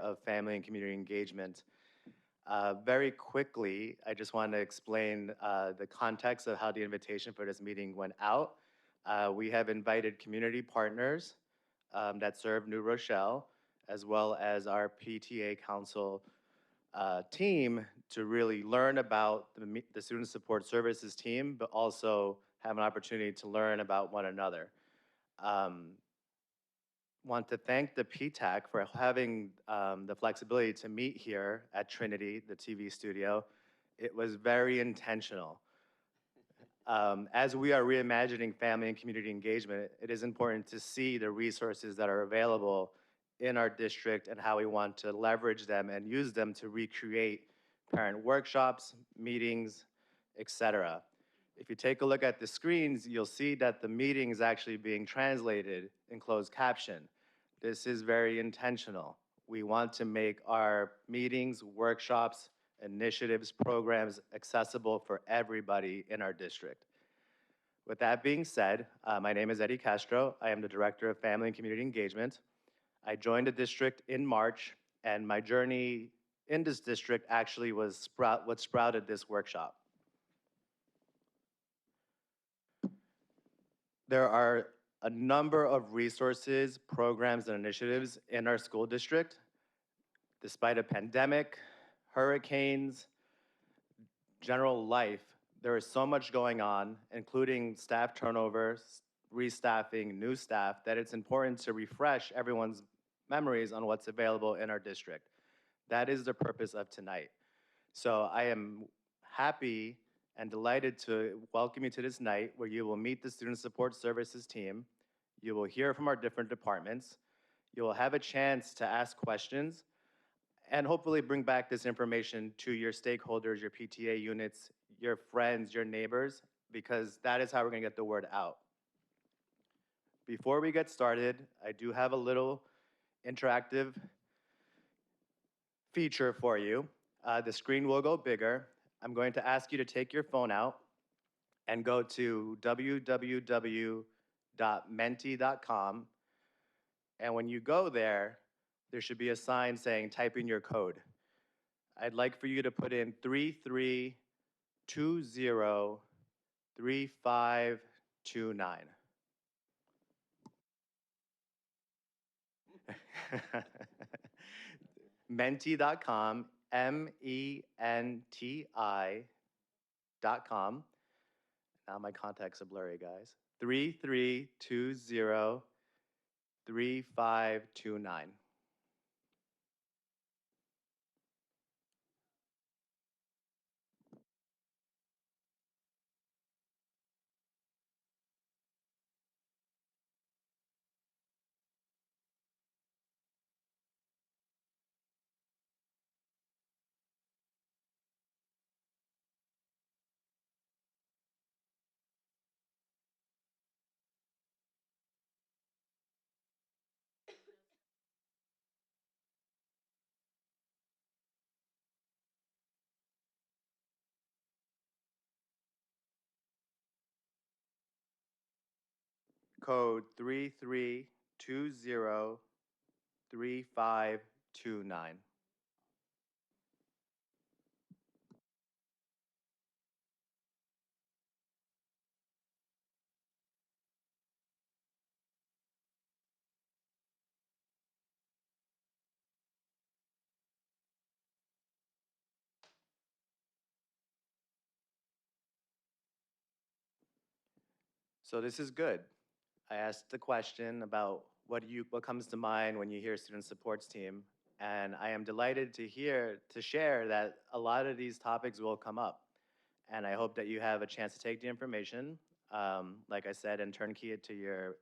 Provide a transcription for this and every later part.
of Family and Community Engagement. Very quickly, I just want to explain the context of how the invitation for this meeting went out. We have invited community partners that serve New Rochelle, as well as our PTA Council team to really learn about the Student Support Services team, but also have an opportunity to learn about one another. Um, want to thank the PTAC for having the flexibility to meet here at Trinity, the TV studio. It was very intentional. As we are reimagining family and community engagement, it is important to see the resources that are available in our district and how we want to leverage them and use them to recreate parent workshops, meetings, etc. If you take a look at the screens, you'll see that the meeting is actually being translated in closed caption. This is very intentional. We want to make our meetings, workshops, initiatives, programs accessible for everybody in our district. With that being said, my name is Eddie Castro. I am the Director of Family and Community Engagement. I joined the district in March, and my journey in this district actually was what sprouted this workshop. There are a number of resources, programs, and initiatives in our school district. Despite a pandemic, hurricanes, general life, there is so much going on, including staff turnover, restaffing, new staff, that it's important to refresh everyone's memories on what's available in our district. That is the purpose of tonight. So I am happy and delighted to welcome you to this night where you will meet the Student Support Services team. You will hear from our different departments. You will have a chance to ask questions and hopefully bring back this information to your stakeholders, your PTA units, your friends, your neighbors, because that is how we're gonna get the word out. Before we get started, I do have a little interactive feature for you. The screen will go bigger. I'm going to ask you to take your phone out and go to www.menti.com. And when you go there, there should be a sign saying type in your code. I'd like for you to put in 33203529. Menti.com, MENTI.com. Now my contacts are blurry, guys. 33203529. Code 33203529. So this is good. I asked the question about what comes to mind when you hear student supports team, and I am delighted to share that a lot of these topics will come up. And I hope that you have a chance to take the information, like I said, and turnkey it to your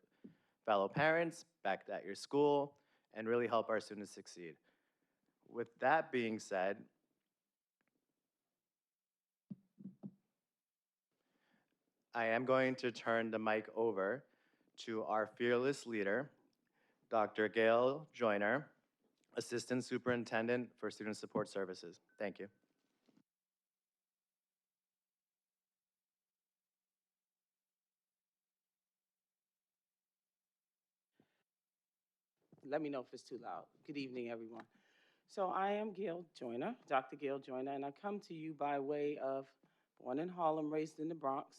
fellow parents, back at your school, and really help our students succeed. With that being said, I am going to turn the mic over to our fearless leader, Dr. Gail Joyner, Assistant Superintendent for Student Support Services. Thank you. Let me know if it's too loud. Good evening, everyone. So I am Gail Joyner, Dr. Gail Joyner, and I come to you by way of born in Harlem, raised in the Bronx,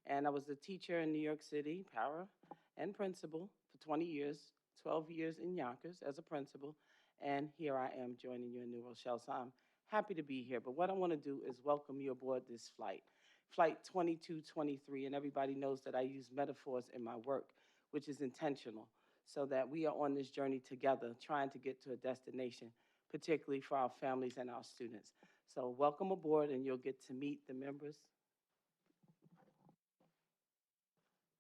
and I was a teacher in New York City, para, and principal for 20 years, 12 years in Yonkers as a principal, and here I am joining you in New Rochelle. So I'm happy to be here. But what I want to do is welcome you aboard this flight, Flight 2223, and everybody knows that I use metaphors in my work, which is intentional, so that we are on this journey together, trying to get to a destination particularly for our families and our students. So welcome aboard, and you'll get to meet the members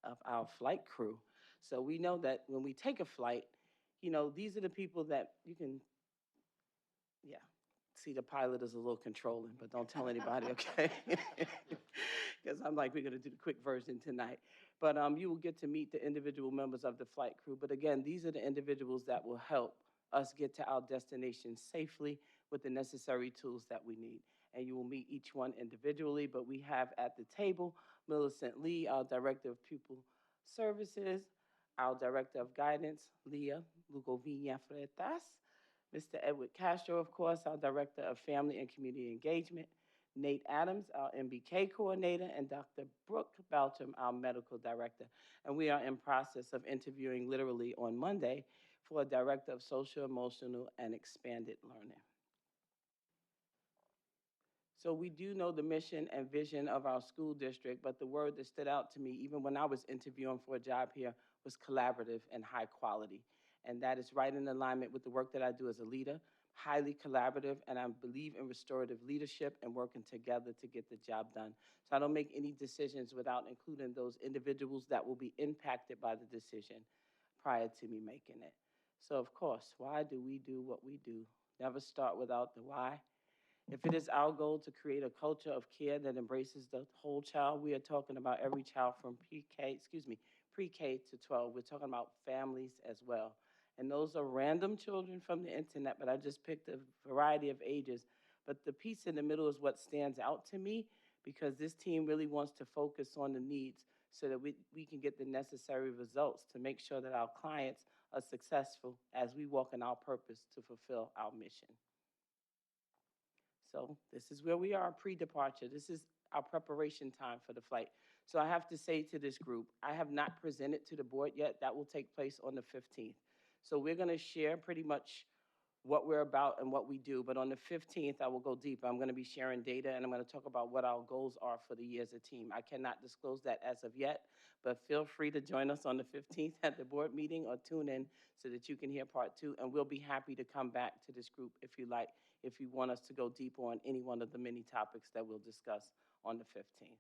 of our flight crew. So we know that when we take a flight, these are the people that you can, yeah. See, the pilot is a little controlling, but don't tell anybody, okay? Because I'm like, we're going to do the quick version tonight. But you will get to meet the individual members of the flight crew. But again, these are the individuals that will help us get to our destination safely with the necessary tools that we need. And you will meet each one individually, but we have at the table Millicent Lee, our Director of Pupil Services, our Director of Guidance, Leah Lugovina Freitas, Mr. Edward Castro, of course, our Director of Family and Community Engagement, Nate Adams, our MBK Coordinator, and Dr. Brooke Beltram, our Medical Director. And we are in process of interviewing literally on Monday for a Director of Social, Emotional, and Expanded Learning. So we do know the mission and vision of our school district, but the word that stood out to me, even when I was interviewing for a job here, was collaborative and high quality. And that is right in alignment with the work that I do as a leader, highly collaborative, and I believe in restorative leadership and working together to get the job done. So I don't make any decisions without including those individuals that will be impacted by the decision prior to me making it. So of course, why do we do what we do? Never start without the why. If it is our goal to create a culture of care that embraces the whole child, we are talking about every child from pre-K to 12. We're talking about families as well. And those are random children from the internet, but I just picked a variety of ages. But the piece in the middle is what stands out to me because this team really wants to focus on the needs so that we can get the necessary results to make sure that our clients are successful as we walk in our purpose to fulfill our mission. So this is where we are pre-departure. This is our preparation time for the flight. So I have to say to this group, I have not presented to the board yet. That will take place on the 15th. So we're going to share pretty much what we're about and what we do. But on the 15th, I will go deep. I'm going to be sharing data and I'm going to talk about what our goals are for the year as a team. I cannot disclose that as of yet, but feel free to join us on the 15th at the board meeting or tune in so that you can hear part two. And we'll be happy to come back to this group if you like, if you want us to go deeper on any one of the many topics that we'll discuss on the 15th.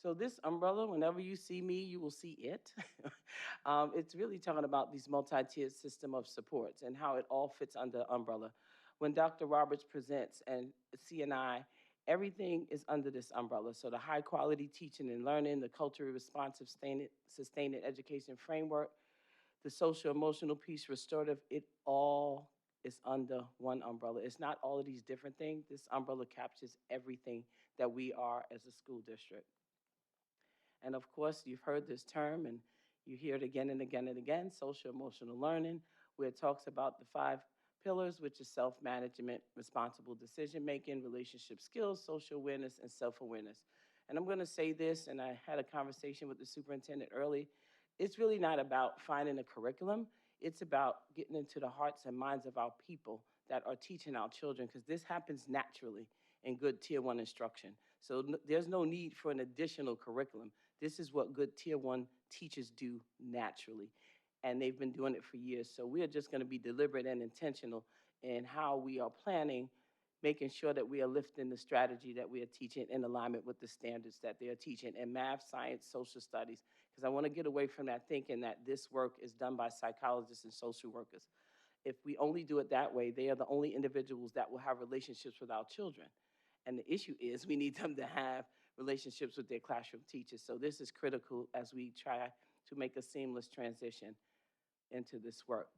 So this umbrella, whenever you see me, you will see it. It's really talking about these multi-tiered system of supports and how it all fits under umbrella. When Dr. Roberts presents and CNI, everything is under this umbrella. So the high quality teaching and learning, the culturally responsive sustained education framework, the social emotional piece, restorative, it all is under one umbrella. It's not all of these different things. This umbrella captures everything that we are as a school district. And of course, you've heard this term and you hear it again and again and again, social emotional learning, where it talks about the 5 pillars, which is self-management, responsible decision-making, relationship skills, social awareness, and self-awareness. And I'm gonna say this, and I had a conversation with the superintendent early, it's really not about finding a curriculum, it's about getting into the hearts and minds of our people that are teaching our children, because this happens naturally in good tier 1 instruction. So there's no need for an additional curriculum. This is what good tier 1 teachers do naturally. And they've been doing it for years. So we are just going to be deliberate and intentional in how we are planning, making sure that we are lifting the strategy that we are teaching in alignment with the standards that they are teaching in math, science, social studies. Because I want to get away from that thinking that this work is done by psychologists and social workers. If we only do it that way, they are the only individuals that will have relationships with our children. And the issue is we need them to have relationships with their classroom teachers. So this is critical as we try to make a seamless transition into this work.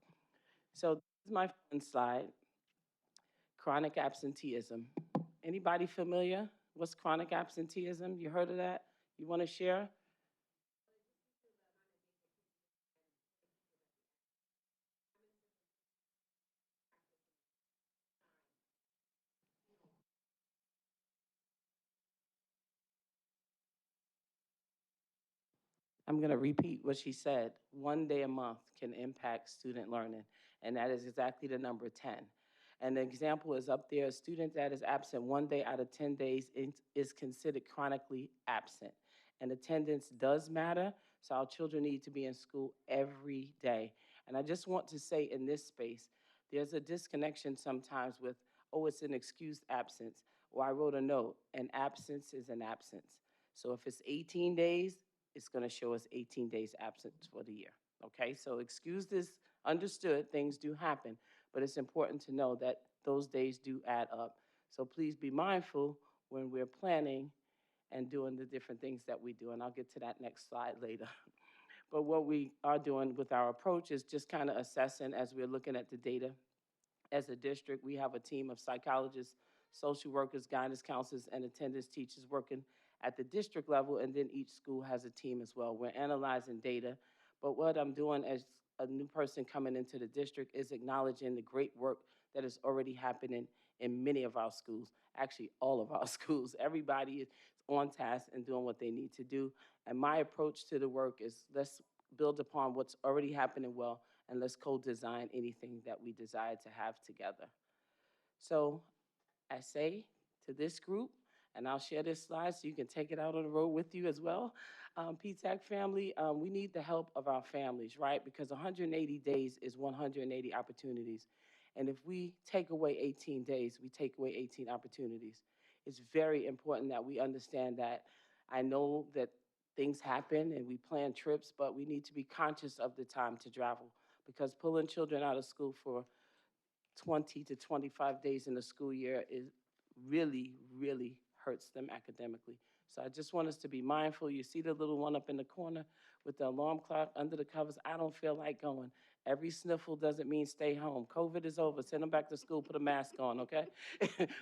So this is my fun slide, chronic absenteeism. Anybody familiar? What's chronic absenteeism? You heard of that? You want to share? I'm going to repeat what she said. 1 day a month can impact student learning, and that is exactly the number 10. And the example is up there. A student that is absent 1 day out of 10 days is considered chronically absent. And attendance does matter, so our children need to be in school every day. And I just want to say in this space, there's a disconnection sometimes with, oh, it's an excused absence, or I wrote a note. An absence is an absence. So if it's 18 days, it's going to show us 18 days absence for the year. Okay, so excused is understood, things do happen, but it's important to know that those days do add up. So please be mindful when we're planning and doing the different things that we do, and I'll get to that next slide later. But what we are doing with our approach is just kind of assessing as we're looking at the data. As a district, we have a team of psychologists, social workers, guidance counselors, and attendance teachers working at the district level, and then each school has a team as well. We're analyzing data, but what I'm doing as a new person coming into the district is acknowledging the great work that is already happening in many of our schools, actually all of our schools. Everybody is on task and doing what they need to do. And my approach to the work is let's build upon what's already happening well, and let's co-design anything that we desire to have together. So I say to this group, and I'll share this slide so you can take it out on the road with you as well. PTAC family, we need the help of our families, right? Because 180 days is 180 opportunities. And if we take away 18 days, we take away 18 opportunities. It's very important that we understand that. I know that things happen and we plan trips, but we need to be conscious of the time to travel, because pulling children out of school for 20 to 25 days in the school year is really, really hurts them academically. So I just want us to be mindful. You see the little one up in the corner with the alarm clock under the covers. I don't feel like going. Every sniffle doesn't mean stay home. COVID is over. Send them back to school. Put a mask on, okay?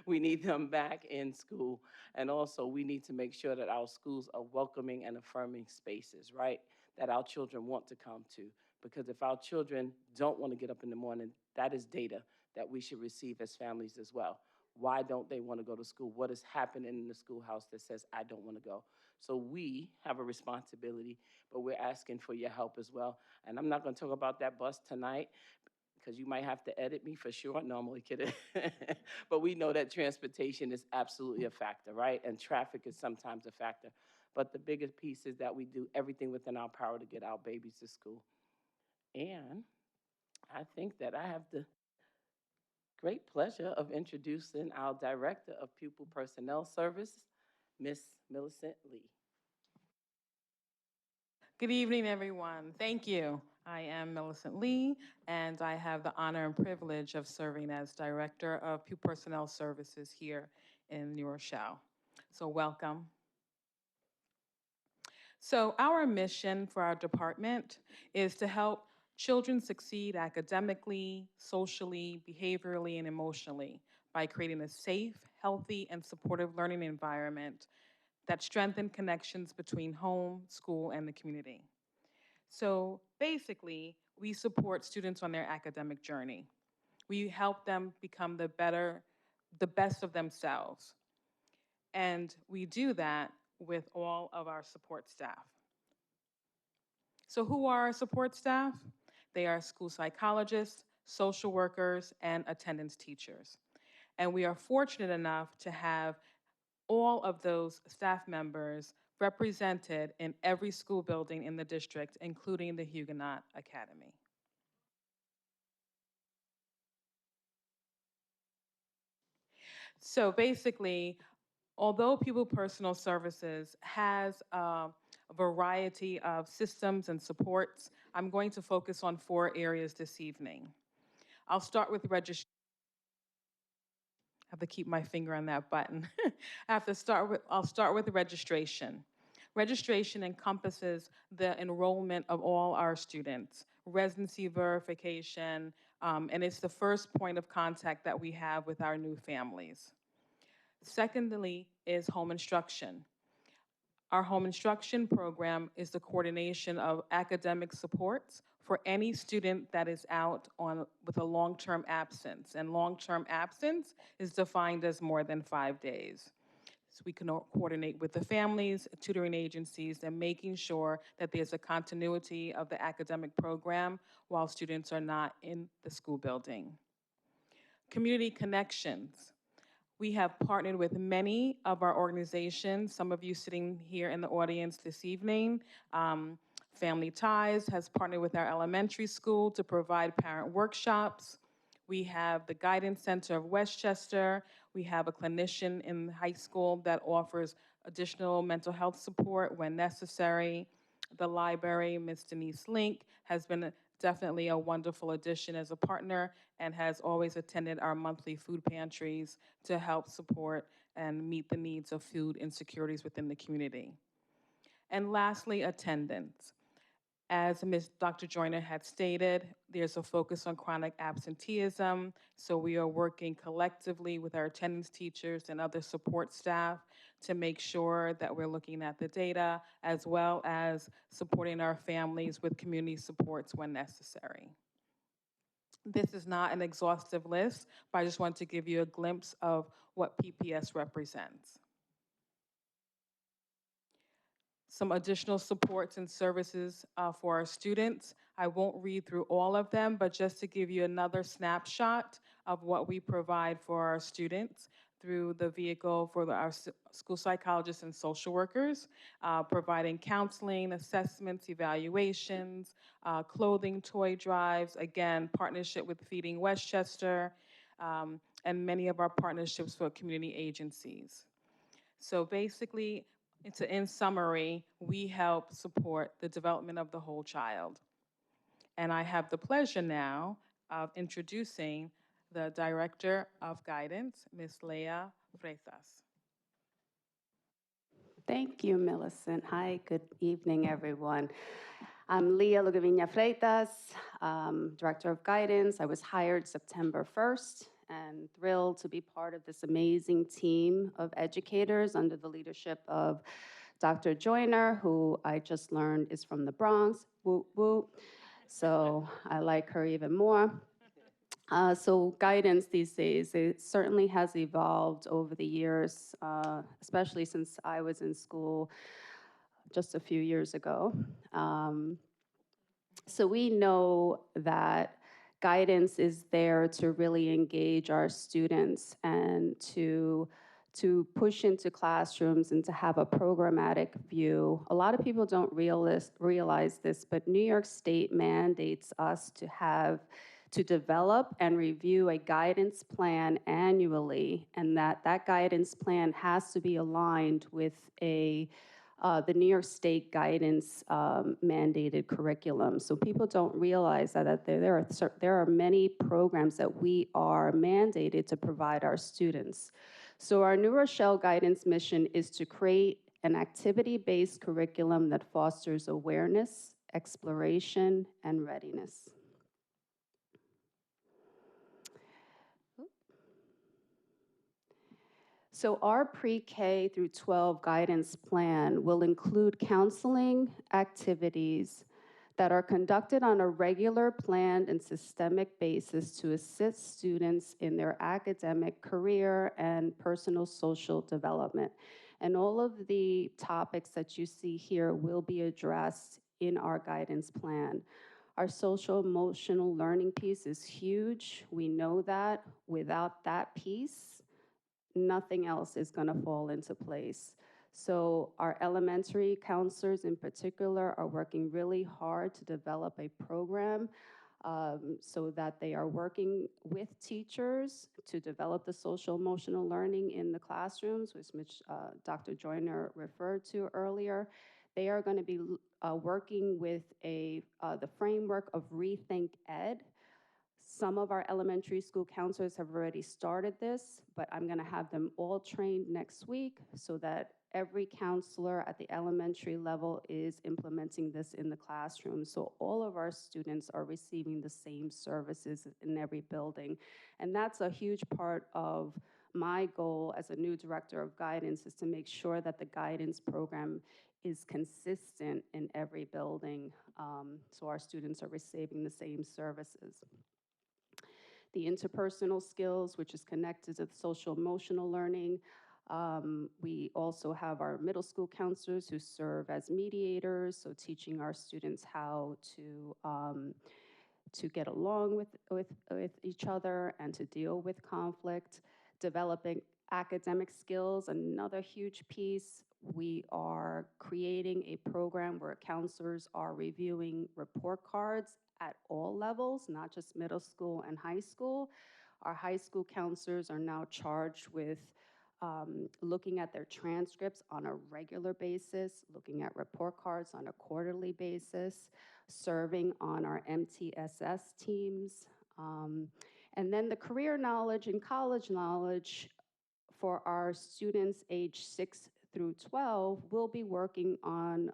We need them back in school. And also, we need to make sure that our schools are welcoming and affirming spaces, right? That our children want to come to. Because if our children don't want to get up in the morning, that is data that we should receive as families as well. Why don't they want to go to school? What is happening in the schoolhouse that says, I don't want to go? So we have a responsibility, but we're asking for your help as well. And I'm not going to talk about that bus tonight because you might have to edit me for sure. No, I'm only kidding. But we know that transportation is absolutely a factor, right? And traffic is sometimes a factor. But the biggest piece is that we do everything within our power to get our babies to school. And I think that I have the great pleasure of introducing our Director of Pupil Personnel Service, Miss Millicent Lee. Good evening, everyone. Thank you. I am Millicent Lee, and I have the honor and privilege of serving as Director of Pupil Personnel Services here in New Rochelle. So welcome. So our mission for our department is to help children succeed academically, socially, behaviorally, and emotionally by creating a safe, healthy, and supportive learning environment that strengthen connections between home, school, and the community. So basically, we support students on their academic journey. We help them become the best of themselves. And we do that with all of our support staff. So who are our support staff? They are school psychologists, social workers, and attendance teachers. And we are fortunate enough to have all of those staff members represented in every school building in the district, including the Huguenot Academy. So basically, although Pupil Personnel Services has a variety of systems and supports, I'm going to focus on 4 areas this evening. I'll start with registration. I have to keep my finger on that button. I'll start with registration. Registration encompasses the enrollment of all our students, residency verification, and it's the first point of contact that we have with our new families. Secondly is home instruction. Our home instruction program is the coordination of academic supports for any student that is out with a long-term absence. And long-term absence is defined as more than 5 days. So we can coordinate with the families, tutoring agencies, and making sure that there's a continuity of the academic program while students are not in the school building. Community connections. We have partnered with many of our organizations, some of you sitting here in the audience this evening. Family Ties has partnered with our elementary school to provide parent workshops. We have the Guidance Center of Westchester. We have a clinician in high school that offers additional mental health support when necessary. The library, Ms. Denise Link, has been definitely a wonderful addition as a partner and has always attended our monthly food pantries to help support and meet the needs of food insecurities within the community. And lastly, attendance. As Dr. Joyner had stated, there's a focus on chronic absenteeism, so we are working collectively with our attendance teachers and other support staff to make sure that we're looking at the data, as well as supporting our families with community supports when necessary. This is not an exhaustive list, but I just want to give you a glimpse of what PPS represents. Some additional supports and services for our students. I won't read through all of them, but just to give you another snapshot of what we provide for our students through the vehicle for our school psychologists and social workers, providing counseling, assessments, evaluations, clothing, toy drives, again, partnership with Feeding Westchester, and many of our partnerships for community agencies. So basically, in summary, we help support the development of the whole child. And I have the pleasure now of introducing the Director of Guidance, Ms. Leah Freitas. Thank you, Millicent. Hi, good evening, everyone. I'm Leah Lugaviña Freitas, Director of Guidance. I was hired September 1st and thrilled to be part of this amazing team of educators under the leadership of Dr. Joyner, who I just learned is from the Bronx, woo woo. So I like her even more. So guidance these days, it certainly has evolved over the years, especially since I was in school just a few years ago. So we know that guidance is there to really engage our students and to push into classrooms and to have a programmatic view. A lot of people don't realize this, but New York State mandates us to develop and review a guidance plan annually, and that guidance plan has to be aligned with the New York State guidance mandated curriculum. So people don't realize that there are many programs that we are mandated to provide our students. So our New Rochelle guidance mission is to create an activity-based curriculum that fosters awareness, exploration, and readiness. So our pre-K through 12 guidance plan will include counseling activities that are conducted on a regular, planned, and systemic basis to assist students in their academic, career, and personal social development. And all of the topics that you see here will be addressed in our guidance plan. Our social emotional learning piece is huge. We know that. Without that piece, nothing else is going to fall into place. So our elementary counselors in particular are working really hard to develop a program so that they are working with teachers to develop the social emotional learning in the classrooms, which Dr. Joyner referred to earlier. They are going to be working with the framework of Rethink Ed. Some of our elementary school counselors have already started this, but I'm going to have them all trained next week so that every counselor at the elementary level is implementing this in the classroom. So all of our students are receiving the same services in every building. And that's a huge part of my goal as a new director of guidance, is to make sure that the guidance program is consistent in every building, so our students are receiving the same services. The interpersonal skills, which is connected to the social emotional learning, We also have our middle school counselors who serve as mediators, so teaching our students how to get along with each other and to deal with conflict, developing academic skills, another huge piece. We are creating a program where counselors are reviewing report cards at all levels, not just middle school and high school. Our high school counselors are now charged with looking at their transcripts on a regular basis, looking at report cards on a quarterly basis, serving on our MTSS teams. And then the career knowledge and college knowledge for our students age 6 through 12, we'll be working on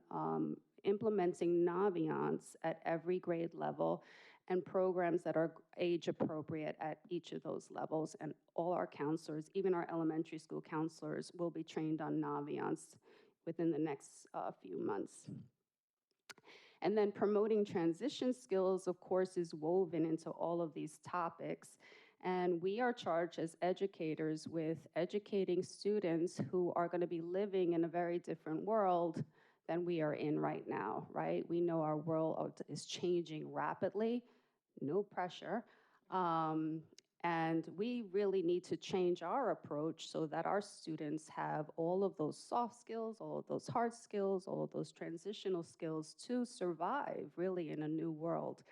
implementing Naviance at every grade level and programs that are age appropriate at each of those levels. And all our counselors, even our elementary school counselors, will be trained on Naviance within the next few months. And then promoting transition skills, of course, is woven into all of these topics. And we are charged as educators with educating students who are going to be living in a very different world than we are in right now, right? We know our world is changing rapidly, no pressure. And we really need to change our approach so that our students have all of those soft skills, all of those hard skills, all of those transitional skills to survive really in a new world.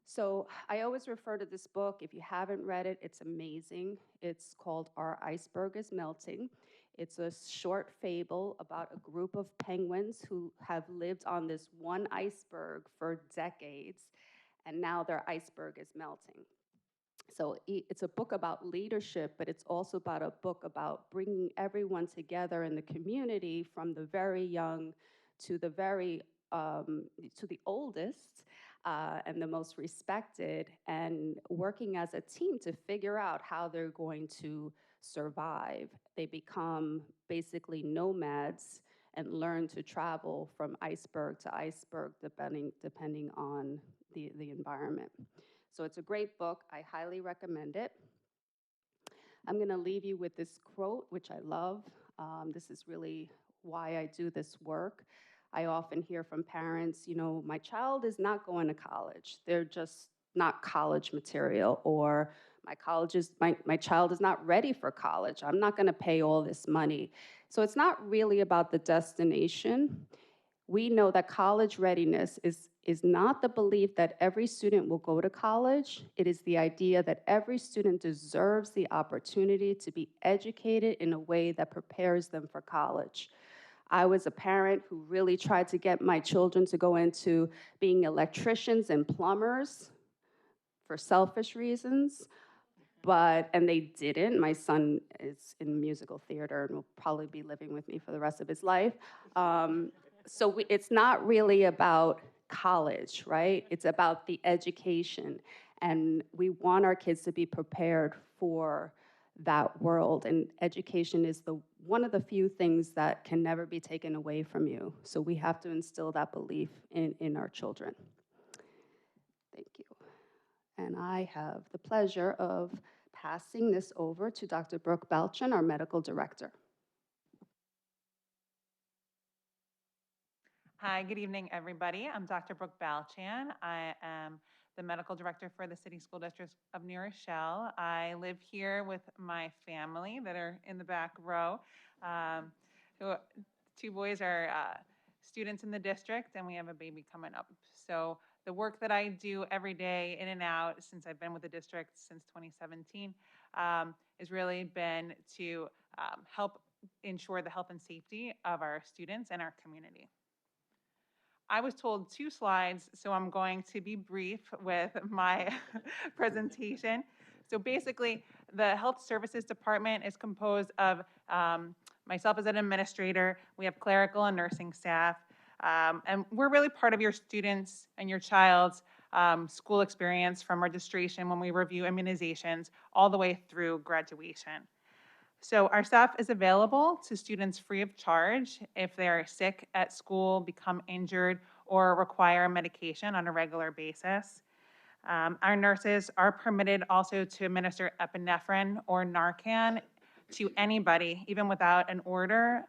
So I always refer to this book. If you haven't read it, it's amazing. It's called Our Iceberg is Melting. It's a short fable about a group of penguins who have lived on this one iceberg for decades, and now their iceberg is melting. So it's a book about leadership, but it's also about a book about bringing everyone together in the community, from the very young to the to the oldest and the most respected, and working as a team to figure out how they're going to survive. They become basically nomads and learn to travel from iceberg to iceberg, depending on the environment. So it's a great book. I highly recommend it. I'm going to leave you with this quote, which I love. This is really why I do this work. I often hear from parents, you know, my child is not going to college. They're just not college material. Or my child is not ready for college. I'm not going to pay all this money. So it's not really about the destination. We know that college readiness is not the belief that every student will go to college. It is the idea that every student deserves the opportunity to be educated in a way that prepares them for college. I was a parent who really tried to get my children to go into being electricians and plumbers for selfish reasons, and they didn't. My son is in musical theater and will probably be living with me for the rest of his life. So it's not really about college, right? It's about the education. And we want our kids to be prepared for that world. And education is one of the few things that can never be taken away from you. So we have to instill that belief in our children. Thank you. And I have the pleasure of passing this over to Dr. Brooke Balchin, our medical director. Hi, good evening, everybody. I'm Dr. Brooke Balchan. I am the medical director for the City School District of New Rochelle. I live here with my family that are in the back row. Two boys are students in the district, and we have a baby coming up. So the work that I do every day in and out, since I've been with the district since 2017, has really been to help ensure the health and safety of our students and our community. I was told 2 slides, so I'm going to be brief with my presentation. So basically, the Health Services Department is composed of myself as an administrator. We have clerical and nursing staff, and we're really part of your students and your child's school experience, from registration when we review immunizations all the way through graduation. So our staff is available to students free of charge if they are sick at school, become injured, or require medication on a regular basis. Our nurses are permitted also to administer epinephrine or Narcan to anybody, even without an order,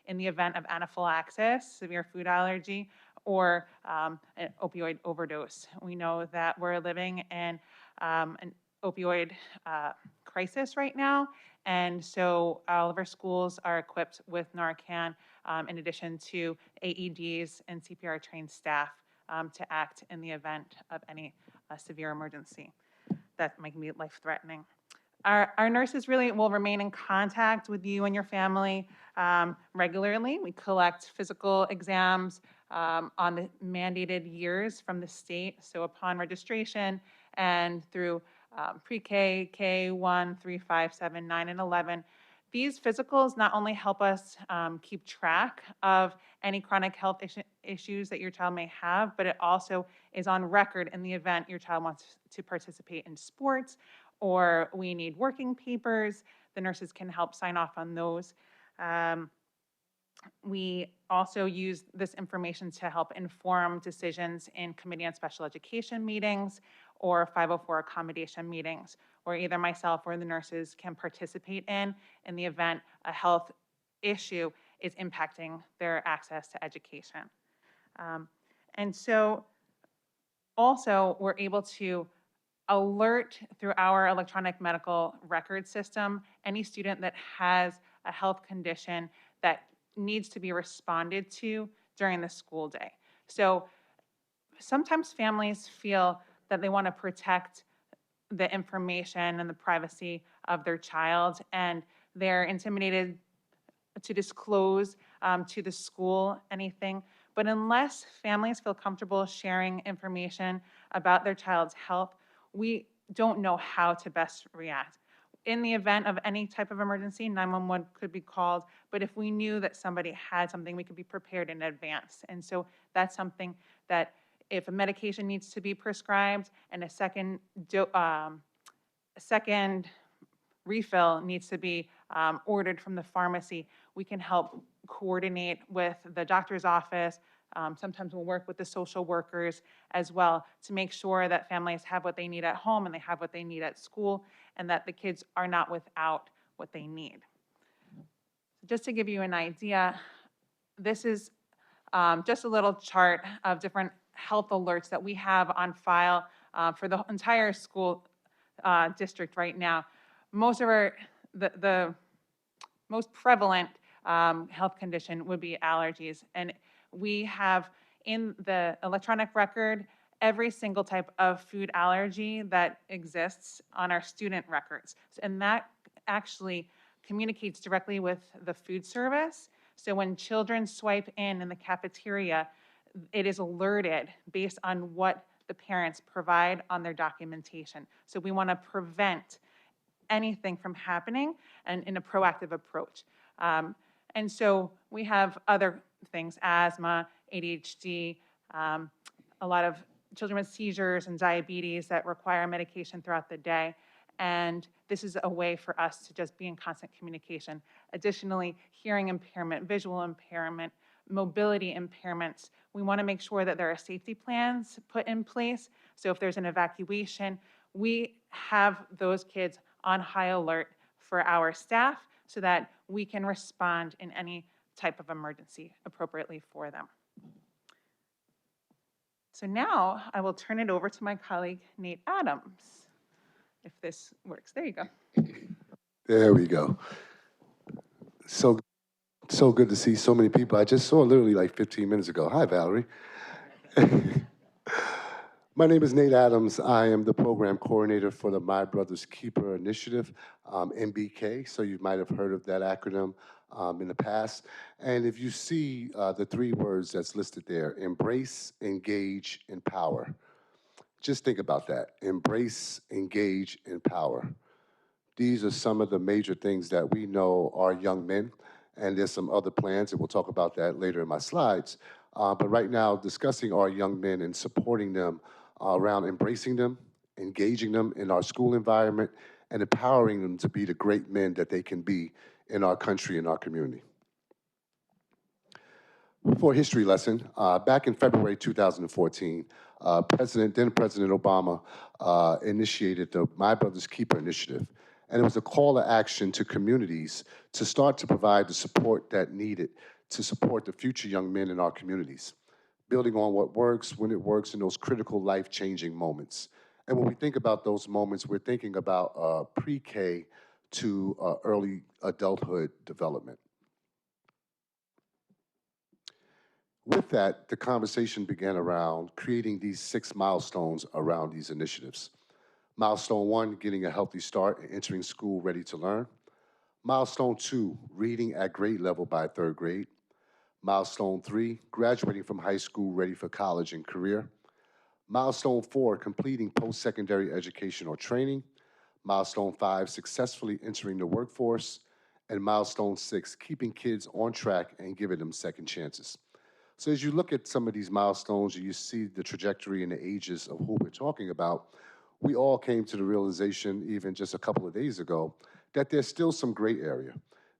in the event of anaphylaxis, severe food allergy, or an opioid overdose. We know that we're living in an opioid crisis right now, and so all of our schools are equipped with Narcan, in addition to AEDs and CPR-trained staff to act in the event of any severe emergency that might be life-threatening. Our nurses really will remain in contact with you and your family regularly. We collect physical exams on the mandated years from the state. So upon registration and through pre-K, K1, 3, 5, 7, 9, and 11, these physicals not only help us keep track of any chronic health issues that your child may have, but it also is on record in the event your child wants to participate in sports or we need working papers. The nurses can help sign off on those. We also use this information to help inform decisions in Committee on Special Education meetings or 504 accommodation meetings, where either myself or the nurses can participate in the event a health issue is impacting their access to education. And so also we're able to alert through our electronic medical record system any student that has a health condition that needs to be responded to during the school day. So sometimes families feel that they want to protect the information and the privacy of their child, and they're intimidated to disclose to the school anything. But unless families feel comfortable sharing information about their child's health, we don't know how to best react. In the event of any type of emergency, 911 could be called, but if we knew that somebody had something, we could be prepared in advance. And so that's something that if a medication needs to be prescribed and a second refill needs to be ordered from the pharmacy, we can help coordinate with the doctor's office. Sometimes we'll work with the social workers as well to make sure that families have what they need at home and they have what they need at school, and that the kids are not without what they need. Just to give you an idea, this is just a little chart of different health alerts that we have on file for the entire school district right now. Most of the most prevalent health condition would be allergies, and we have in the electronic record every single type of food allergy that exists on our student records. And that actually communicates directly with the food service. So when children swipe in the cafeteria, it is alerted based on what the parents provide on their documentation. So we want to prevent anything from happening and in a proactive approach. And so we have other things, asthma, ADHD, a lot of children with seizures and diabetes that require medication throughout the day. And this is a way for us to just be in constant communication. Additionally, hearing impairment, visual impairment, mobility impairments, we want to make sure that there are safety plans put in place. So if there's an evacuation, we have those kids on high alert for our staff so that we can respond in any type of emergency appropriately for them. So now I will turn it over to my colleague, Nate Adams, if this works. There you go. There we go. So good to see so many people. I just saw literally like 15 minutes ago. Hi, Valerie. My name is Nate Adams. I am the program coordinator for the My Brother's Keeper initiative, MBK. So you might have heard of that acronym in the past. And if you see the three words that's listed there, embrace, engage, empower. Just think about that. Embrace, engage, empower. These are some of the major things that we know our young men, and there's some other plans, and we'll talk about that later in my slides. But right now, discussing our young men and supporting them around embracing them, engaging them in our school environment, and empowering them to be the great men that they can be in our country and our community. For a history lesson, back in February 2014, then President Obama initiated the My Brother's Keeper initiative. And it was a call to action to communities to start to provide the support that needed to support the future young men in our communities, building on what works when it works in those critical life-changing moments. And when we think about those moments, we're thinking about pre-K to early adulthood development. With that, the conversation began around creating these 6 milestones around these initiatives. Milestone 1, getting a healthy start and entering school ready to learn. Milestone 2, reading at grade level by 3rd grade. Milestone 3, graduating from high school ready for college and career. Milestone 4, completing post-secondary education or training. Milestone 5, successfully entering the workforce. And milestone 6, keeping kids on track and giving them second chances. So as you look at some of these milestones, you see the trajectory and the ages of who we're talking about. We all came to the realization, even just a couple of days ago, that there's still some gray area.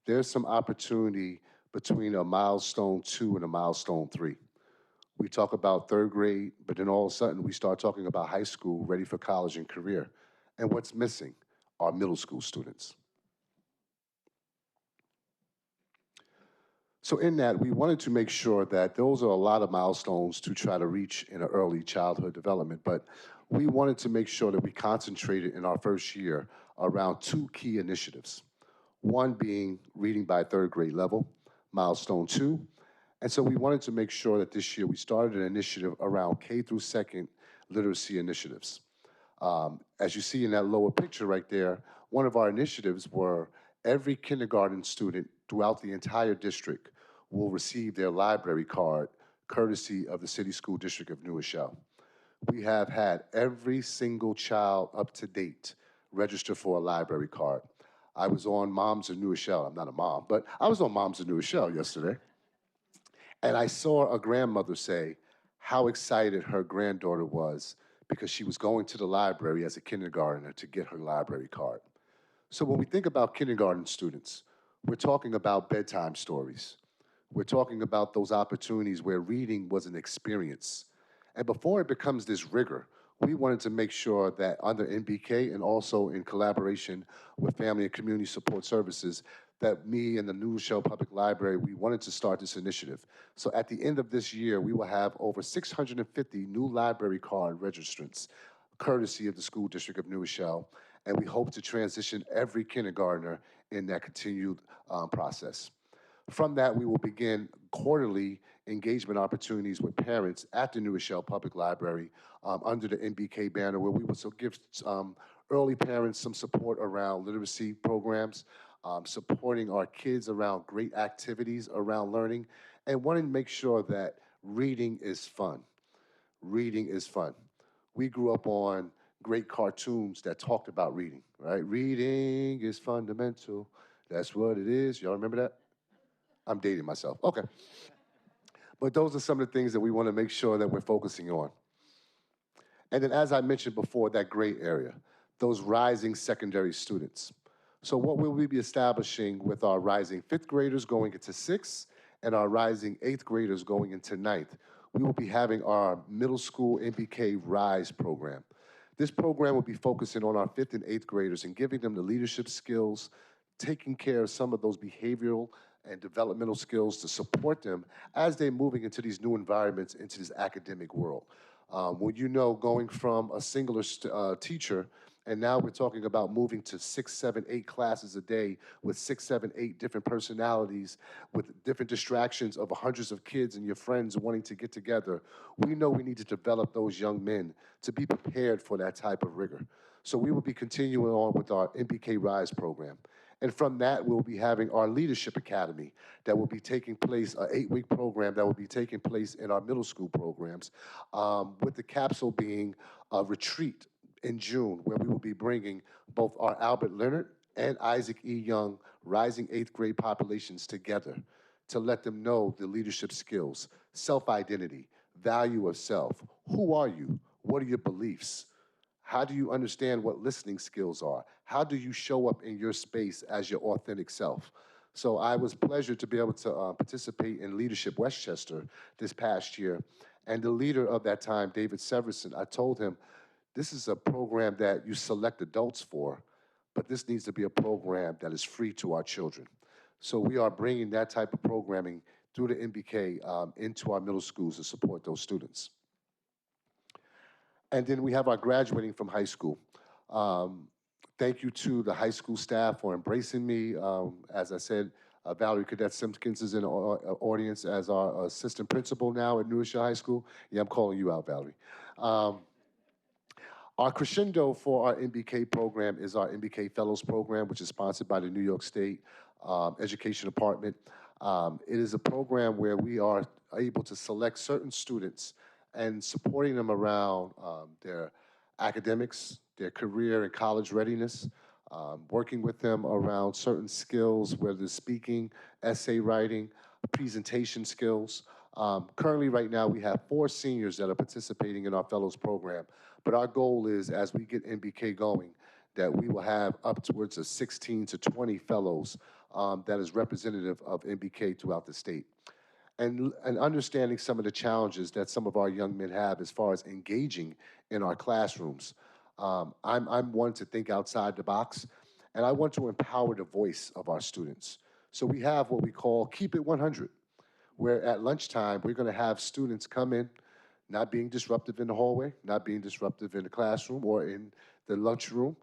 There's some opportunity between a milestone 2 and a milestone 3. We talk about 3rd grade, but then all of a sudden we start talking about high school, ready for college and career. And what's missing are middle school students. So in that, we wanted to make sure that those are a lot of milestones to try to reach in an early childhood development, but we wanted to make sure that we concentrated in our first year around 2 key initiatives. One being reading by 3rd grade level, milestone 2. And so we wanted to make sure that this year we started an initiative around K through 2nd literacy initiatives. As you see in that lower picture right there, one of our initiatives were every kindergarten student throughout the entire district will receive their library card courtesy of the City School District of New Rochelle. We have had every single child up to date register for a library card. I was on Moms of New Rochelle. I'm not a mom, but I was on Moms of New Rochelle yesterday. And I saw a grandmother say how excited her granddaughter was because she was going to the library as a kindergartner to get her library card. So when we think about kindergarten students, we're talking about bedtime stories. We're talking about those opportunities where reading was an experience. And before it becomes this rigor, we wanted to make sure that under NBK and also in collaboration with Family and Community Support Services, that me and the New Rochelle Public Library, we wanted to start this initiative. So at the end of this year, we will have over 650 new library card registrants, courtesy of the School District of New Rochelle, and we hope to transition every kindergartner in that continued process. From that, we will begin quarterly engagement opportunities with parents at the New Rochelle Public Library under the NBK banner, where we will give early parents some support around literacy programs, supporting our kids around great activities around learning, and wanting to make sure that reading is fun. Reading is fun. We grew up on great cartoons that talked about reading, right? Reading is fundamental. That's what it is. Y'all remember that? I'm dating myself. Okay. But those are some of the things that we want to make sure that we're focusing on. And then, as I mentioned before, that gray area, those rising secondary students. So what will we be establishing with our rising 5th graders going into 6th and our rising 8th graders going into 9th? We will be having our middle school NBK RISE program. This program will be focusing on our 5th and 8th graders and giving them the leadership skills, taking care of some of those behavioral and developmental skills to support them as they're moving into these new environments, into this academic world. When you know, going from a singular teacher, and now we're talking about moving to 6, 7, 8 classes a day with 6, 7, 8 different personalities, with different distractions of hundreds of kids and your friends wanting to get together, we know we need to develop those young men to be prepared for that type of rigor. So we will be continuing on with our NBK RISE program. And from that, we'll be having our Leadership Academy that will be taking place, an 8-week program that will be taking place in our middle school programs, with the capsule being a retreat in June, where we will be bringing both our Albert Leonard and Isaac E. Young rising 8th grade populations together to let them know the leadership skills, self-identity, value of self. Who are you? What are your beliefs? How do you understand what listening skills are? How do you show up in your space as your authentic self? So I was pleasured to be able to participate in Leadership Westchester this past year. And the leader of that time, David Severson, I told him, this is a program that you select adults for, but this needs to be a program that is free to our children. So we are bringing that type of programming through the MBK into our middle schools to support those students. And then we have our graduating from high school. Thank you to the high school staff for embracing me. As I said, Valerie Cadet Simpkins is in the audience as our assistant principal now at New Hampshire High School. Yeah, I'm calling you out, Valerie. Our crescendo for our MBK program is our MBK Fellows Program, which is sponsored by the New York State Education Department. It is a program where we are able to select certain students and supporting them around their academics, their career and college readiness, working with them around certain skills, whether it's speaking, essay writing, presentation skills. Currently, right now, we have 4 seniors that are participating in our fellows program. But our goal is, as we get MBK going, that we will have upwards of 16 to 20 fellows that is representative of MBK throughout the state. And understanding some of the challenges that some of our young men have as far as engaging in our classrooms. I'm one to think outside the box, and I want to empower the voice of our students. So we have what we call Keep It 100, where at lunchtime, we're gonna have students come in, not being disruptive in the hallway, not being disruptive in the classroom or in the lunchroom,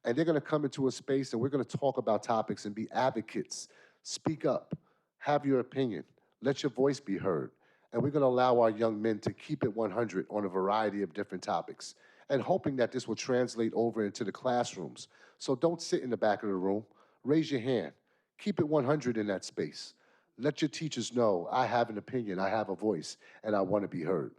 and they're gonna come into a space and we're gonna talk about topics and be advocates. Speak up, have your opinion, let your voice be heard. And we're gonna allow our young men to keep it 100 on a variety of different topics, and hoping that this will translate over into the classrooms. So don't sit in the back of the room, raise your hand, keep it 100 in that space. Let your teachers know, I have an opinion, I have a voice, and I wanna be heard.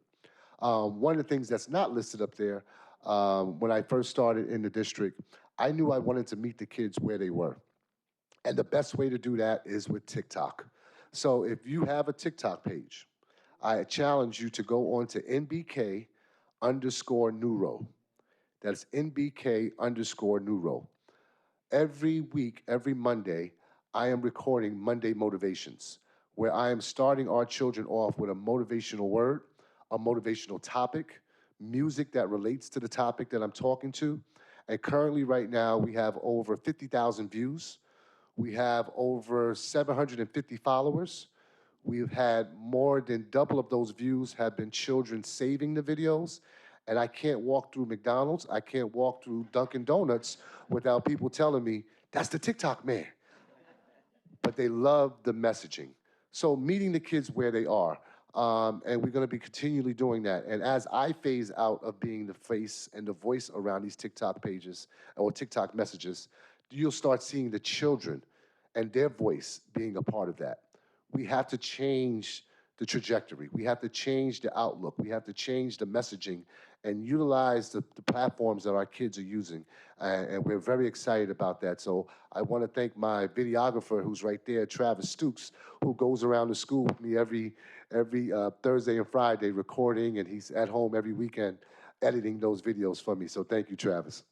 One of the things that's not listed up there, when I first started in the district, I knew I wanted to meet the kids where they were. And the best way to do that is with TikTok. So if you have a TikTok page, I challenge you to go on to NBK_Neuro. That's NBK_Neuro. Every week, every Monday, I am recording Monday Motivations, where I am starting our children off with a motivational word, a motivational topic, music that relates to the topic that I'm talking to. And currently, right now, we have over 50,000 views. We have over 750 followers. We've had more than double of those views have been children saving the videos. And I can't walk through McDonald's, I can't walk through Dunkin' Donuts without people telling me, that's the TikTok man. But they love the messaging. So meeting the kids where they are. And we're gonna be continually doing that. And as I phase out of being the face and the voice around these TikTok pages or TikTok messages, you'll start seeing the children and their voice being a part of that. We have to change the trajectory. We have to change the outlook. We have to change the messaging and utilize the platforms that our kids are using. And we're very excited about that. So I want to thank my videographer who's right there, Travis Stooks, who goes around the school with me every Thursday and Friday recording, and he's at home every weekend editing those videos for me. So thank you, Travis.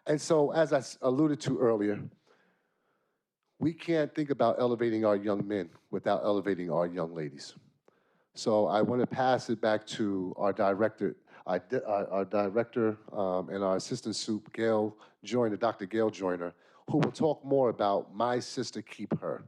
And so, as I alluded to earlier, we can't think about elevating our young men without elevating our young ladies. So I want to pass it back to our director, and our assistant soup, Gail Joyner, Dr. Gail Joyner, who will talk more about My Sister Keep Her.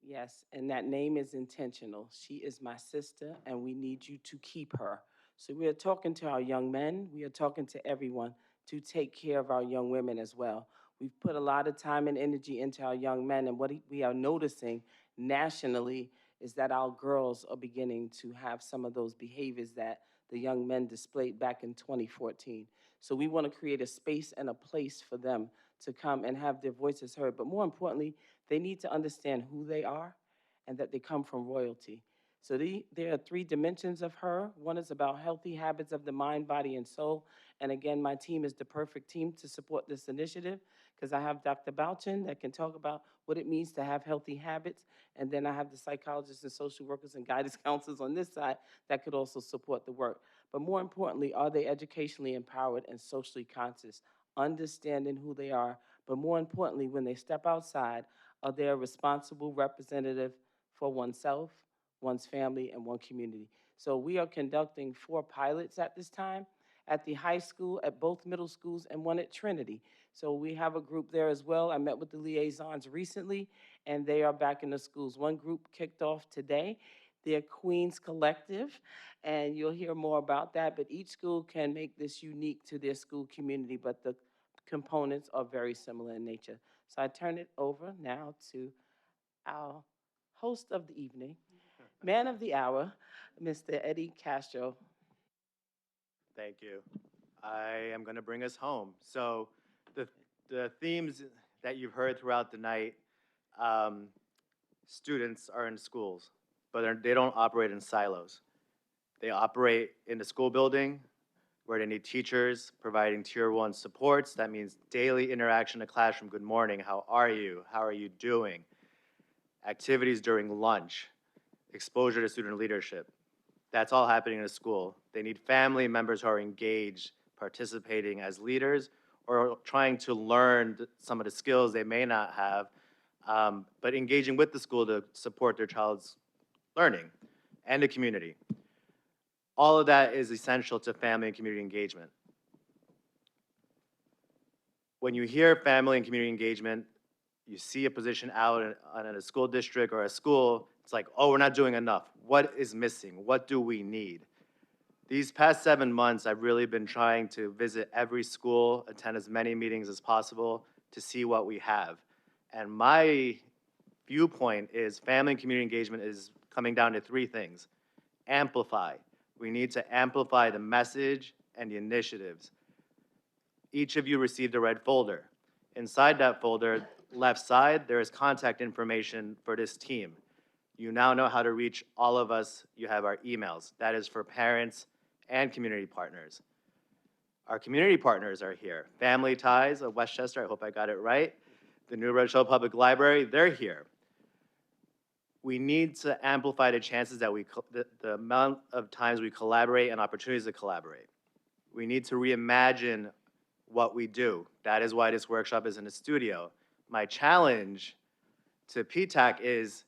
Yes, and that name is intentional. She is my sister, and we need you to keep her. So we are talking to our young men. We are talking to everyone to take care of our young women as well. We've put a lot of time and energy into our young men, and what we are noticing nationally is that our girls are beginning to have some of those behaviors that the young men displayed back in 2014. So we want to create a space and a place for them to come and have their voices heard. But more importantly, they need to understand who they are and that they come from royalty. So there are 3 dimensions of her. One is about healthy habits of the mind, body, and soul. And again, my team is the perfect team to support this initiative because I have Dr. Bouchin that can talk about what it means to have healthy habits. And then I have the psychologists and social workers and guidance counselors on this side that could also support the work. But more importantly, are they educationally empowered and socially conscious, understanding who they are? But more importantly, when they step outside, are they a responsible representative for oneself, one's family, and one community? So we are conducting 4 pilots at this time, at the high school, at both middle schools, and one at Trinity. So we have a group there as well. I met with the liaisons recently, and they are back in the schools. One group kicked off today. They're Queens Collective, and you'll hear more about that. But each school can make this unique to their school community, but the components are very similar in nature. So I turn it over now to our host of the evening, man of the hour, Mr. Eddie Castro. Thank you. I am going to bring us home. So the themes that you've heard throughout the night, students are in schools, but they don't operate in silos. They operate in the school building where they need teachers providing tier 1 supports. That means daily interaction in the classroom. Good morning, how are you? How are you doing? Activities during lunch, exposure to student leadership. That's all happening in a school. They need family members who are engaged, participating as leaders, or trying to learn some of the skills they may not have, but engaging with the school to support their child's learning and the community. All of that is essential to family and community engagement. When you hear family and community engagement, you see a position out in a school district or a school, it's like, oh, we're not doing enough. What is missing? What do we need? These past 7 months, I've really been trying to visit every school, attend as many meetings as possible to see what we have. And my viewpoint is family and community engagement is coming down to 3 things. Amplify. We need to amplify the message and the initiatives. Each of you received a red folder. Inside that folder, left side, there is contact information for this team. You now know how to reach all of us. You have our emails. That is for parents and community partners. Our community partners are here. Family Ties of Westchester, I hope I got it right. The New Rochelle Public Library, they're here. We need to amplify the chances that the amount of times we collaborate and opportunities to collaborate. We need to reimagine what we do. That is why this workshop is in the studio. My challenge to PTAC is,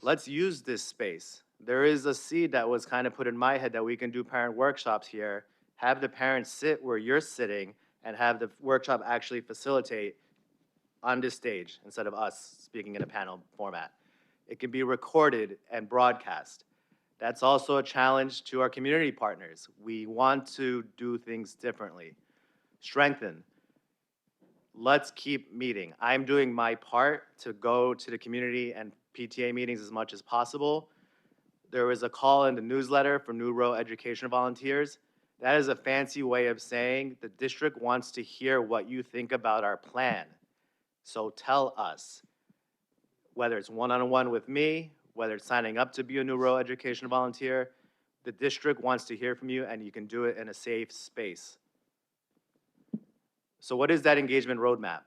let's use this space. There is a seed that was kind of put in my head that we can do parent workshops here, have the parents sit where you're sitting, and have the workshop actually facilitate on this stage instead of us speaking in a panel format. It can be recorded and broadcast. That's also a challenge to our community partners. We want to do things differently. Strengthen. Let's keep meeting. I'm doing my part to go to the community and PTA meetings as much as possible. There was a call in the newsletter for New Row Education Volunteers. That is a fancy way of saying the district wants to hear what you think about our plan. So tell us, whether it's one-on-one with me, whether it's signing up to be a New Row Education Volunteer, the district wants to hear from you, and you can do it in a safe space. So what is that engagement roadmap?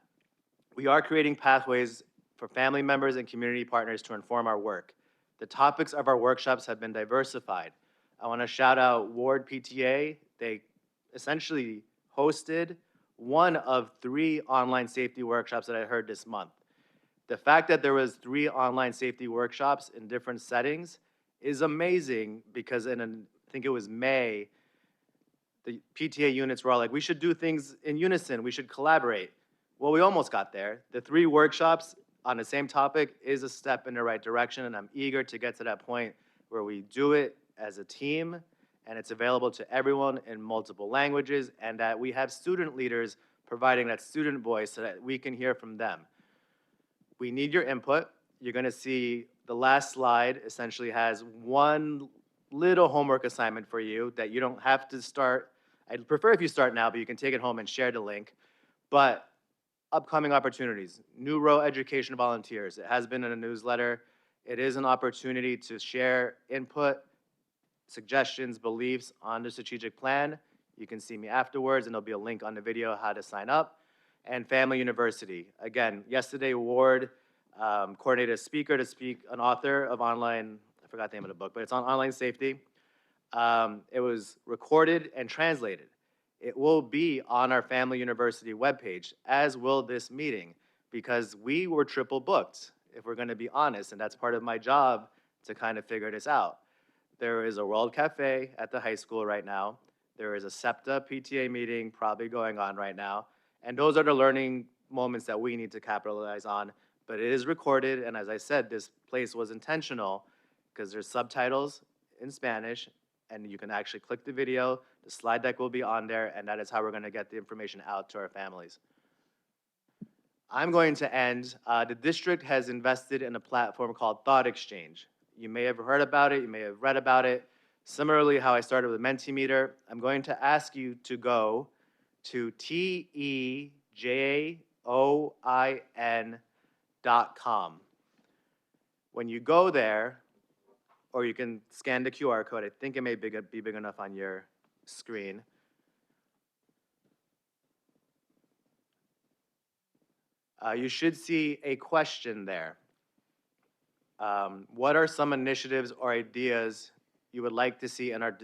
We are creating pathways for family members and community partners to inform our work. The topics of our workshops have been diversified. I want to shout out Ward PTA. They essentially hosted one of 3 online safety workshops that I heard this month. The fact that there was 3 online safety workshops in different settings is amazing because I think it was May, the PTA units were all like, we should do things in unison, we should collaborate. Well, we almost got there. The 3 workshops on the same topic is a step in the right direction, and I'm eager to get to that point where we do it as a team, and it's available to everyone in multiple languages, and that we have student leaders providing that student voice so that we can hear from them. We need your input. You're going to see the last slide essentially has one little homework assignment for you that you don't have to start. I'd prefer if you start now, but you can take it home and share the link. But upcoming opportunities, New Row Education Volunteers. It has been in a newsletter. It is an opportunity to share input, suggestions, beliefs on the strategic plan. You can see me afterwards, and there'll be a link on the video how to sign up. And Family University. Again, yesterday, Ward coordinated a speaker to speak, an author of online, I forgot the name of the book, but it's on online safety. It was recorded and translated. It will be on our Family University webpage, as will this meeting, because we were triple booked, if we're gonna be honest, and that's part of my job to kind of figure this out. There is a World Cafe at the high school right now. There is a SEPTA PTA meeting probably going on right now. And those are the learning moments that we need to capitalize on. But it is recorded, and as I said, this place was intentional because there's subtitles in Spanish, and you can actually click the video, the slide deck will be on there, and that is how we're gonna get the information out to our families. I'm going to end. The district has invested in a platform called Thought Exchange. You may have heard about it, you may have read about it. Similarly, how I started with Mentimeter, I'm going to ask you to go to tejoin.com. When you go there, or you can scan the QR code, I think it may be big enough on your screen. You should see a question there. What are some initiatives or ideas you would like to see in our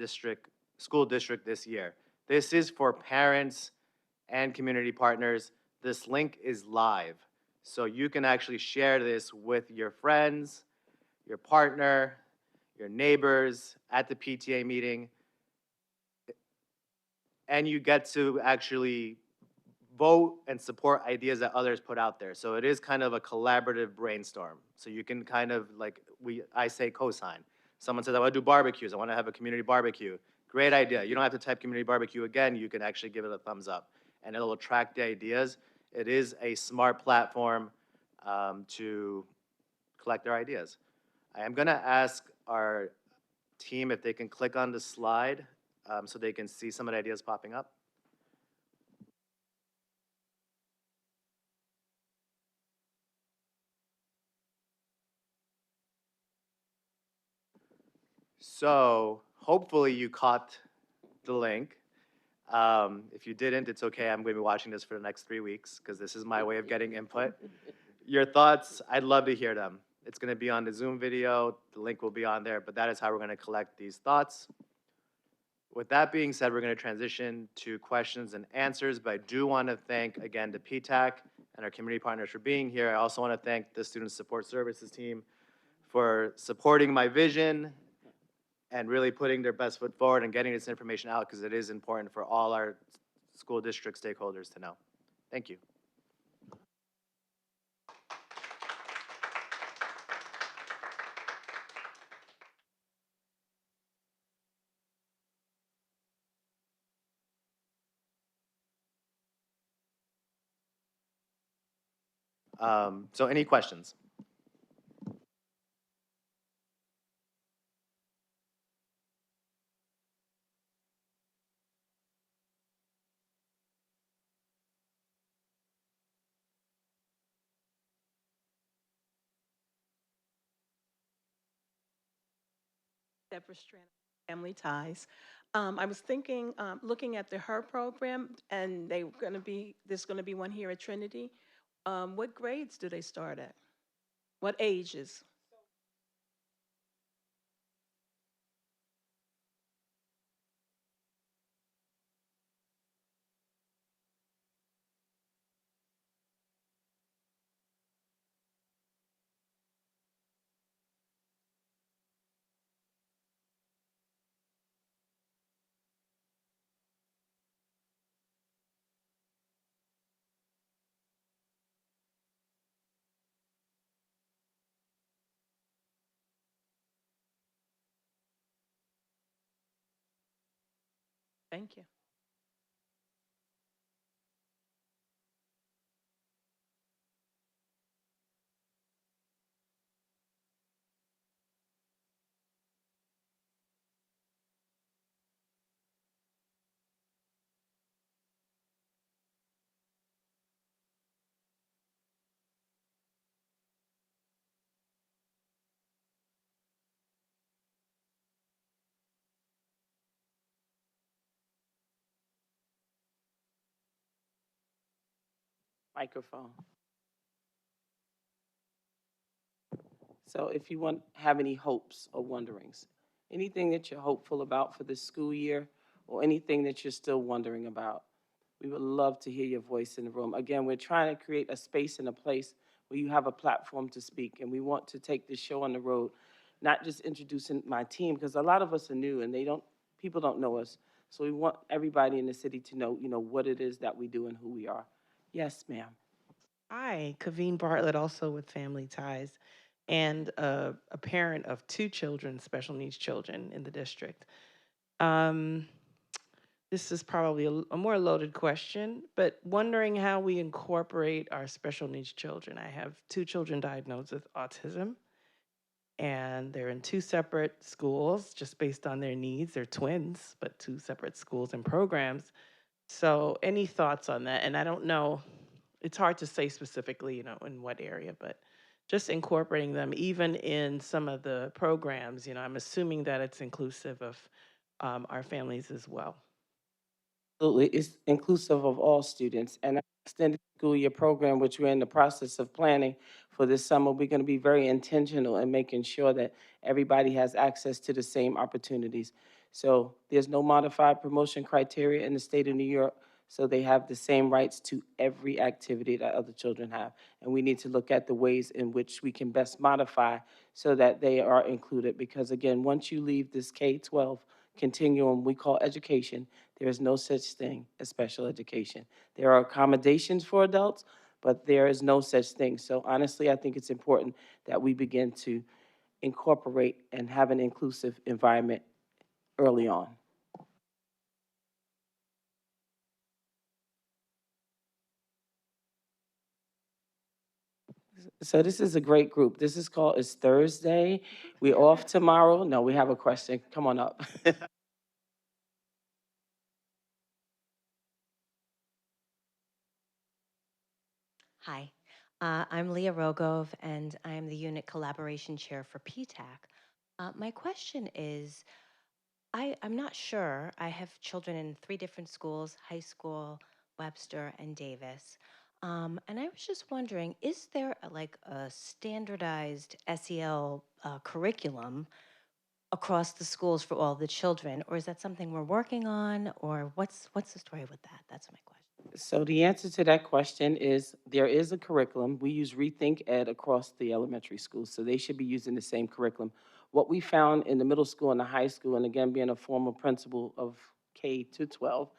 school district this year? This is for parents and community partners. This link is live, so you can actually share this with your friends, your partner, your neighbors at the PTA meeting, and you get to actually vote and support ideas that others put out there. So it is kind of a collaborative brainstorm. So you can kind of like, I say co-sign. Someone says, I want to do barbecues. I want to have a community barbecue. Great idea. You don't have to type community barbecue again. You can actually give it a thumbs up, and it'll attract the ideas. It is a smart platform to collect their ideas. I am going to ask our team if they can click on the slide so they can see some of the ideas popping up. So hopefully you caught the link. If you didn't, it's okay. I'm going to be watching this for the next 3 weeks because this is my way of getting input. Your thoughts, I'd love to hear them. It's going to be on the Zoom video. The link will be on there, but that is how we're going to collect these thoughts. With that being said, we're going to transition to questions and answers, but I do want to thank, again, the PTAC and our community partners for being here. I also want to thank the Student Support Services team for supporting my vision and really putting their best foot forward and getting this information out because it is important for all our school district stakeholders to know. Thank you. So any questions? Deborah Strand, Family Ties. I was thinking, looking at the HER program, and there's going to be one here at Trinity. What grades do they start at? What ages? Thank you. Microphone. So if you have any hopes or wonderings, anything that you're hopeful about for this school year or anything that you're still wondering about, we would love to hear your voice in the room. Again, we're trying to create a space and a place where you have a platform to speak, and we want to take this show on the road, not just introducing my team, because a lot of us are new and people don't know us. So we want everybody in the city to know, what it is that we do and who we are. Yes, ma'am. Hi, Kaveen Bartlett, also with Family Ties, and a parent of two children, special needs children in the district. Um, this is probably a more loaded question, but wondering how we incorporate our special needs children. I have two children diagnosed with autism, and they're in two separate schools just based on their needs. They're twins, but two separate schools and programs. So, any thoughts on that? And I don't know, it's hard to say specifically, in what area, but just incorporating them even in some of the programs, I'm assuming that it's inclusive of our families as well. Absolutely. It's inclusive of all students. And our extended school year program, which we're in the process of planning for this summer, we're going to be very intentional in making sure that everybody has access to the same opportunities. So there's no modified promotion criteria in the state of New York. So they have the same rights to every activity that other children have. And we need to look at the ways in which we can best modify so that they are included. Because again, once you leave this K-12 continuum we call education, there is no such thing as special education. There are accommodations for adults, but there is no such thing. So honestly, I think it's important that we begin to incorporate and have an inclusive environment early on. So this is a great group. This is called, it's Thursday. We're off tomorrow. No, we have a question. Come on up. Hi, I'm Leah Rogov, and I'm the Unit Collaboration Chair for PTAC. My question is, I'm not sure. I have children in three different schools, high school, Webster, and Davis. And I was just wondering, is there like a standardized SEL curriculum across the schools for all the children, or is that something we're working on, or what's the story with that? That's my question. So the answer to that question is there is a curriculum. We use Rethink Ed across the elementary schools, so they should be using the same curriculum. What we found in the middle school and the high school, and again, being a former principal of K to 12,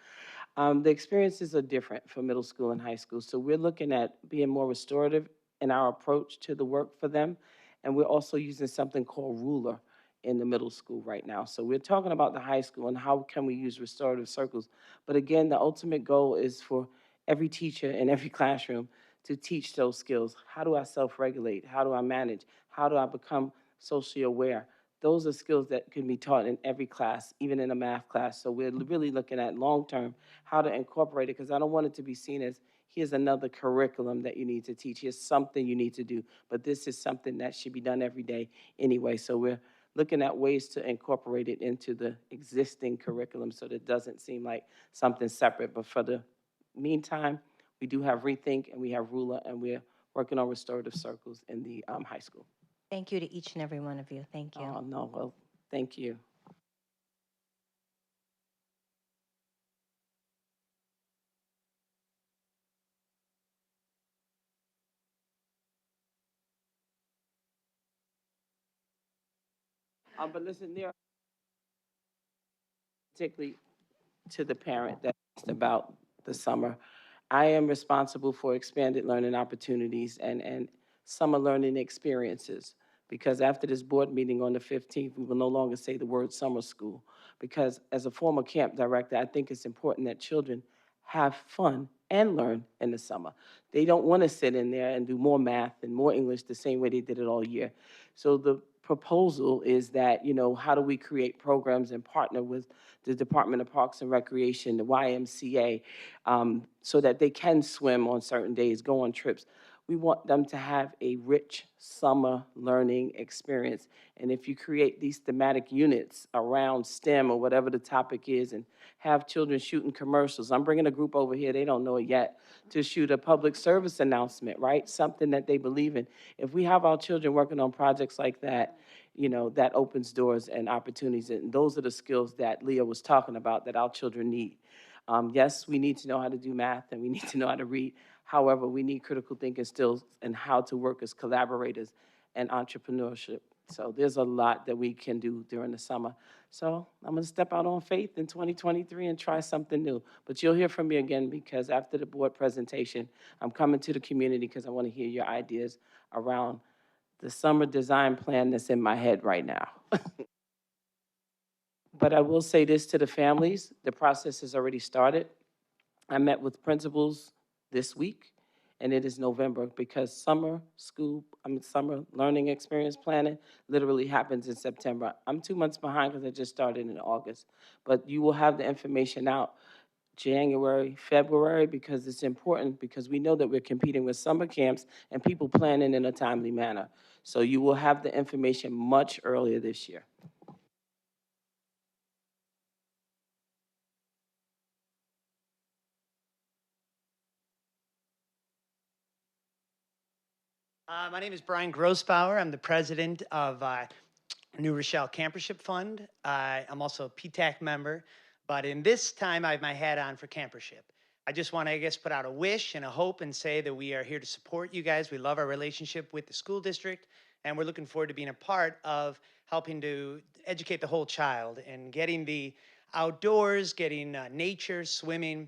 the experiences are different for middle school and high school. So we're looking at being more restorative in our approach to the work for them. And we're also using something called Ruler in the middle school right now. So we're talking about the high school and how can we use restorative circles. But again, the ultimate goal is for every teacher in every classroom to teach those skills. How do I self-regulate? How do I manage? How do I become socially aware? Those are skills that can be taught in every class, even in a math class. So we're really looking at long-term how to incorporate it, because I don't want it to be seen as here's another curriculum that you need to teach. Here's something you need to do. But this is something that should be done every day anyway. So we're looking at ways to incorporate it into the existing curriculum so that it doesn't seem like something separate. But for the meantime, we do have Rethink and we have Ruler, and we're working on restorative circles in the high school. Thank you to each and every one of you. Thank you. Oh, no, well, thank you. But listen, there, particularly to the parent that asked about the summer, I am responsible for expanded learning opportunities and summer learning experiences. Because after this board meeting on the 15th, we will no longer say the word summer school. Because as a former camp director, I think it's important that children have fun and learn in the summer. They don't want to sit in there and do more math and more English the same way they did it all year. So the proposal is that, how do we create programs and partner with the Department of Parks and Recreation, the YMCA, so that they can swim on certain days, go on trips. We want them to have a rich summer learning experience. And if you create these thematic units around STEM or whatever the topic is, and have children shooting commercials. I'm bringing a group over here, they don't know it yet, to shoot a public service announcement, right? Something that they believe in. If we have our children working on projects like that, that opens doors and opportunities. And those are the skills that Leah was talking about that our children need. Yes, we need to know how to do math and we need to know how to read. However, we need critical thinking skills and how to work as collaborators and entrepreneurship So there's a lot that we can do during the summer. So I'm going to step out on faith in 2023 and try something new. But you'll hear from me again because after the board presentation, I'm coming to the community because I want to hear your ideas around the summer design plan that's in my head right now. But I will say this to the families, the process has already started. I met with principals this week, and it is November because summer learning experience planning literally happens in September. I'm 2 months behind because I just started in August. But you will have the information out January, February, because it's important because we know that we're competing with summer camps and people planning in a timely manner. So you will have the information much earlier this year. My name is Brian Grossbauer. I'm the president of New Rochelle Campership Fund. I'm also a PTAC member, but in this time I have my hat on for campership. I just want to, I guess, put out a wish and a hope and say that we are here to support you guys. We love our relationship with the school district, and we're looking forward to being a part of helping to educate the whole child and getting the outdoors, getting nature, swimming,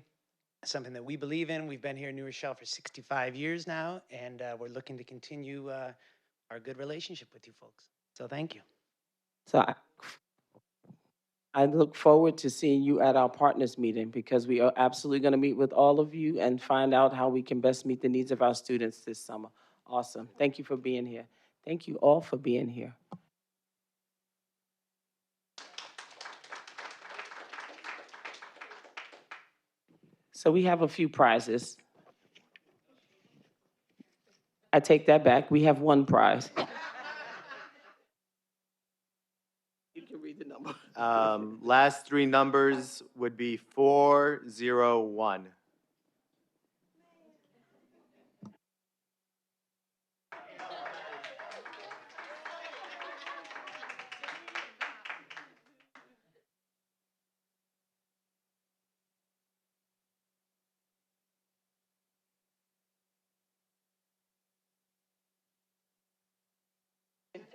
something that we believe in. We've been here in New Rochelle for 65 years now, and we're looking to continue our good relationship with you folks. So thank you. So I look forward to seeing you at our partners meeting because we are absolutely going to meet with all of you and find out how we can best meet the needs of our students this summer. Awesome. Thank you for being here. Thank you all for being here. So we have a few prizes. I take that back. We have one prize. You can read the number. Last three numbers would be 401.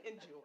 Enjoy.